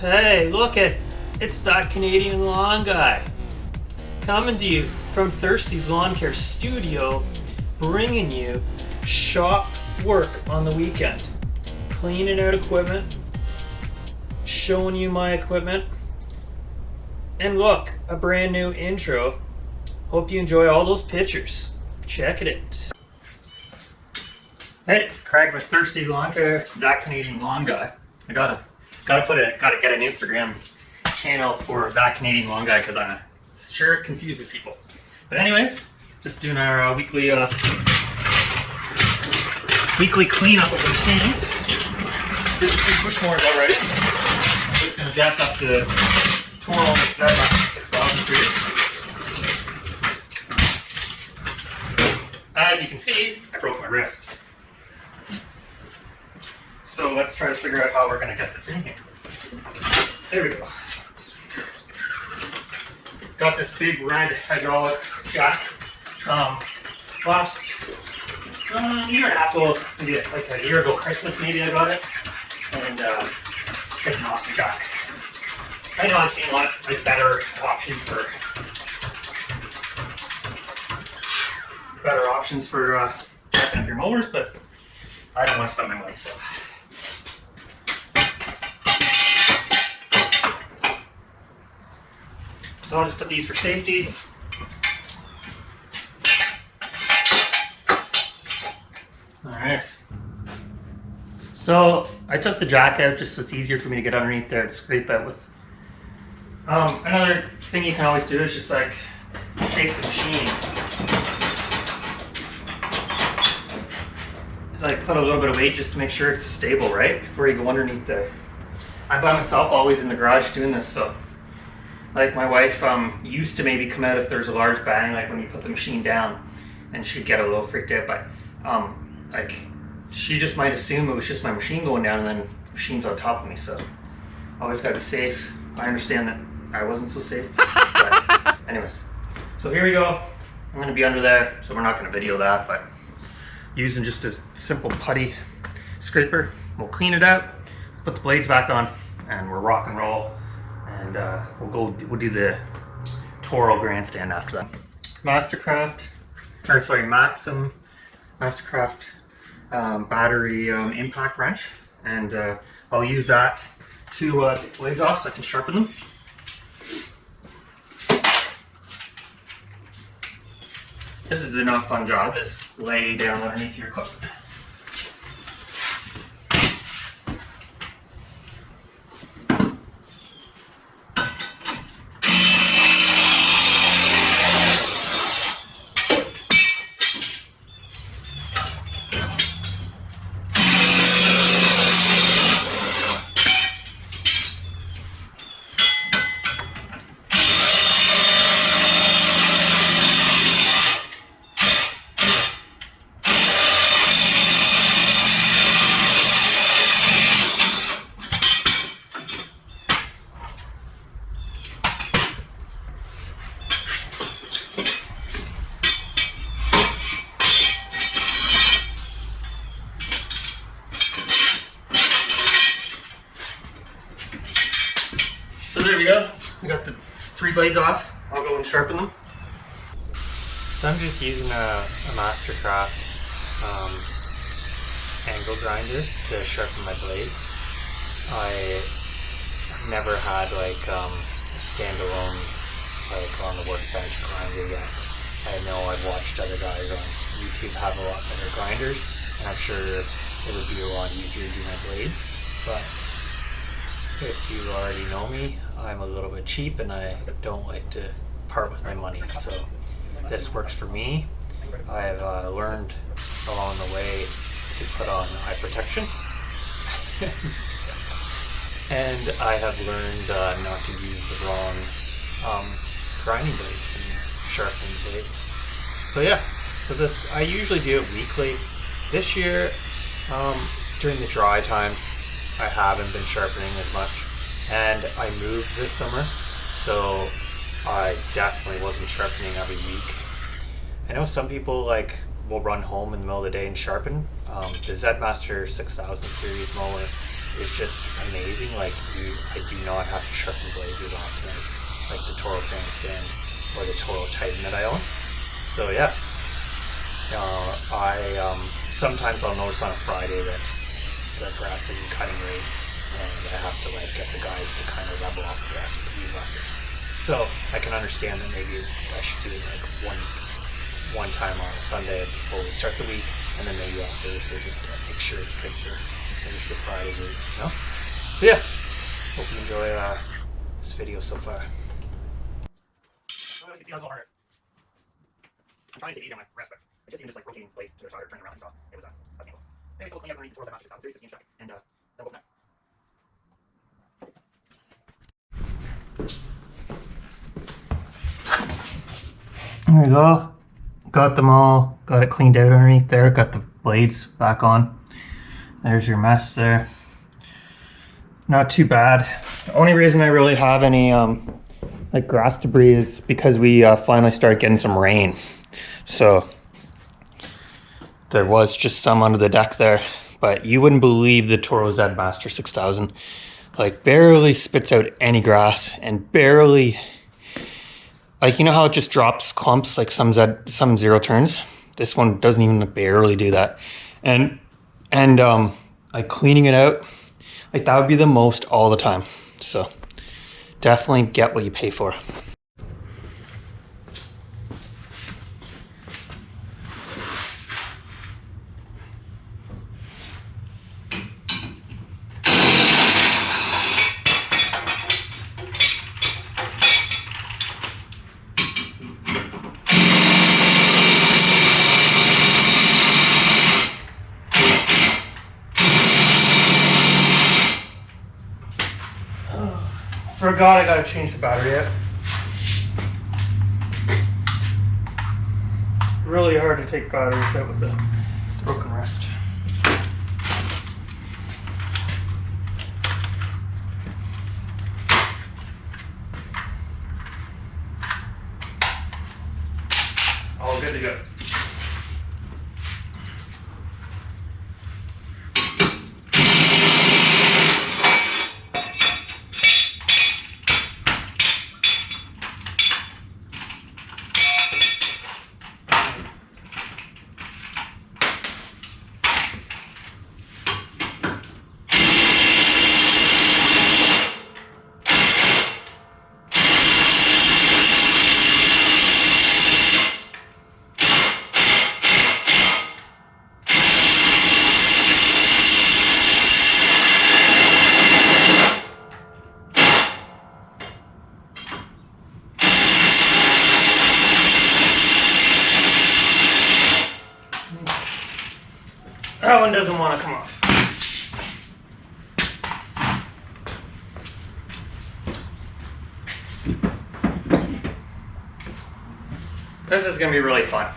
Hey, look it! It's that Canadian lawn guy. Coming to you from Thirsty's Lawn Care Studio, bringing you shop work on the weekend. Cleaning out equipment, showing you my equipment, and look, a brand new intro. Hope you enjoy all those pictures. Check it out. Hey, Craig with Thirsty's Lawn Care, that Canadian lawn guy. I gotta get an Instagram channel for that Canadian lawn guy because I'm sure it confuses people. But anyways, just doing our weekly cleanup of the machines. Did 2 push mowers already. I'm just gonna jack up the TORO 6000 series. As you can see, I broke my wrist. So let's try to figure out how we're gonna get this in here. There we go. Got this big red hydraulic jack. Last year and a half ago, maybe like a year ago, Christmas maybe I got it. And it's an awesome jack. I know I've seen a lot like better options for jacking up your mowers, but I don't want to spend my money, so. So I'll just put these for safety. Alright. So I took the jack out just so it's easier for me to get underneath there and scrape out with. Another thing you can always do is just like shake the machine. Like put a little bit of weight just to make sure it's stable, right? Before you go underneath there. I'm by myself always in the garage doing this, so like my wife used to maybe come out if there's a large bang, like when you put the machine down, and she'd get a little freaked out, but like she just might assume it was just my machine going down and then the machine's on top of me, so always gotta be safe. I understand that I wasn't so safe, but anyways. So here we go. I'm gonna be under there, so we're not gonna video that, but using just a simple putty scraper, we'll clean it out, put the blades back on, and we'll rock and roll. And we'll do the TORO grandstand after that. Maxim Mastercraft battery impact wrench, and I'll use that to take the blades off so I can sharpen them. This is a not fun job, is lay down underneath your equipment. So there we go. We got the 3 blades off. I'll go and sharpen them. So I'm just using a Mastercraft angle grinder to sharpen my blades. I never had like a standalone like on the workbench grinder yet. I know I've watched other guys on YouTube have a lot better grinders, and I'm sure it would be a lot easier to do my blades, but if you already know me, I'm a little bit cheap and I don't like to part with my money, so this works for me. I've learned along the way to put on eye protection and I have learned not to use the wrong grinding blades when sharpening blades. So yeah, so this, I usually do it weekly. This year, during the dry times, I haven't been sharpening as much, and I moved this summer, so I definitely wasn't sharpening every week. I know some people like will run home in the middle of the day and sharpen. The Z Master 6000 series mower is just amazing. Like I do not have to sharpen blades as often as like the Toro grandstand or the Toro Titan that I own. So yeah, sometimes I'll notice on a Friday that the grass isn't cutting right, and I have to like get the guys to kind of level off the grass with the weed whackers. So I can understand that maybe I should do it like one time on a Sunday before we start the week, and then maybe on Thursday just to make sure it's good for finish the Friday roots, you know? So yeah, hope you enjoy this video so far. I'm trying to take it easy on my rest, but I just even just like rotating the blade to the side or turning around, so it was a painful. Maybe still clean up underneath the Toro that matches the series 16 check, and double net. There we go. Got them all, got it cleaned out underneath there, got the blades back on. There's your mess there. Not too bad. The only reason I really have any like grass debris is because we finally started getting some rain. So there was just some under the deck there, but you wouldn't believe the Toro Z Master 6000. Like barely spits out any grass and barely, like, you know how it just drops clumps like some zero turns? This one doesn't even barely do that. And like cleaning it out, like that would be the most all the time. So definitely get what you pay for. Forgot I gotta change the battery out. Really hard to take batteries out with a broken wrist. All good to go. That one doesn't want to come off. This is going to be really fun.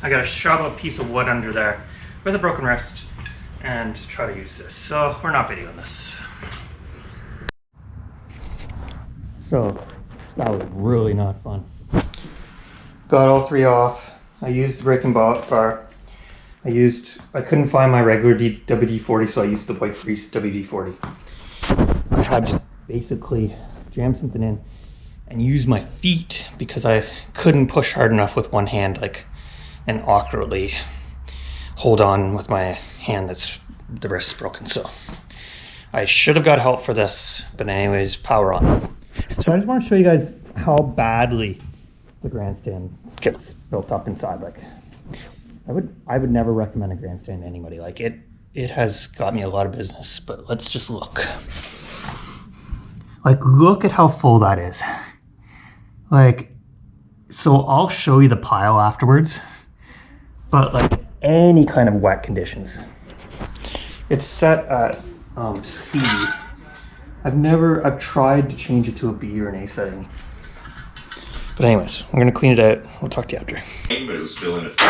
I got to shove a piece of wood under there with a broken wrist and try to use this. So we're not videoing this. So that was really not fun. Got all three off. I used the breaking bar. I couldn't find my regular WD-40, so I used the white grease WD-40. I had to basically jam something in and use my feet because I couldn't push hard enough with one hand, like, and awkwardly hold on with my hand that's the wrist's broken. So I should have got help for this, but anyways, power on. So I just want to show you guys how badly the grandstand gets built up inside. Like, I would never recommend a grandstand to anybody. Like it has got me a lot of business, but let's just look. Like, look at how full that is. Like, so I'll show you the pile afterwards, but like any kind of wet conditions. It's set at C. I've tried to change it to a B or an A setting. But anyways, we're gonna clean it out. We'll talk to you after. But it was still in it.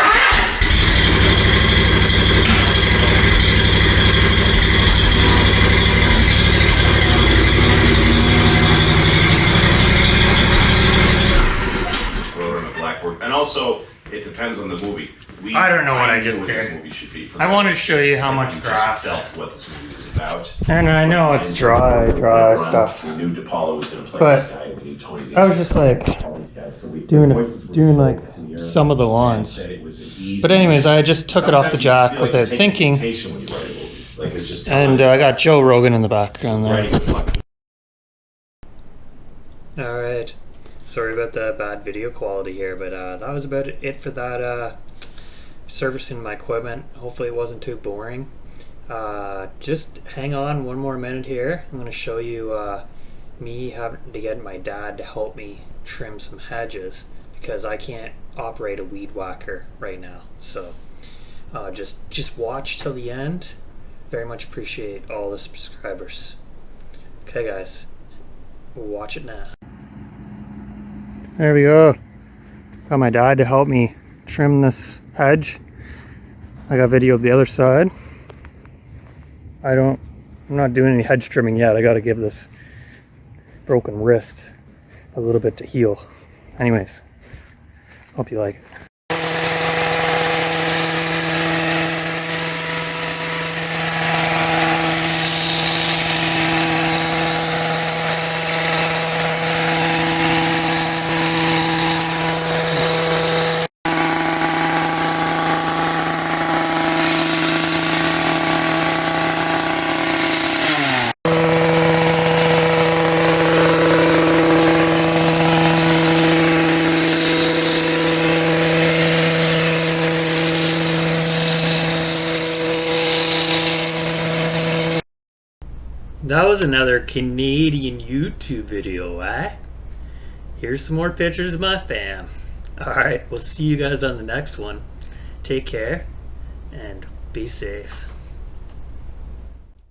Wrote on a blackboard, and also It depends on the movie. I don't know what I just knew did. This movie should be for I me. wanted to show you how And much we grass. just felt what this movie was about. And I know it's dry stuff. We knew DePaulo was going to play But this guy. We knew Tony. I was just like doing like some of the lawns. But anyways, I just took it off the jack without thinking. And I got Joe Rogan in the background there. Alright, sorry about the bad video quality here, but that was about it for that servicing my equipment. Hopefully it wasn't too boring. Just hang on one more minute here. I'm going to show you me having to get my dad to help me trim some hedges because I can't operate a weed whacker right now. So just watch till the end. Very much appreciate all the subscribers. Okay guys, watch it now. There we go. Got my dad to help me trim this hedge. I got video of the other side. I'm not doing any hedge trimming yet. I got to give this broken wrist a little bit to heal. Anyways, hope you like it. That was another Canadian YouTube video, eh? Here's some more pictures of my fam. Alright, we'll see you guys on the next one. Take care and be safe.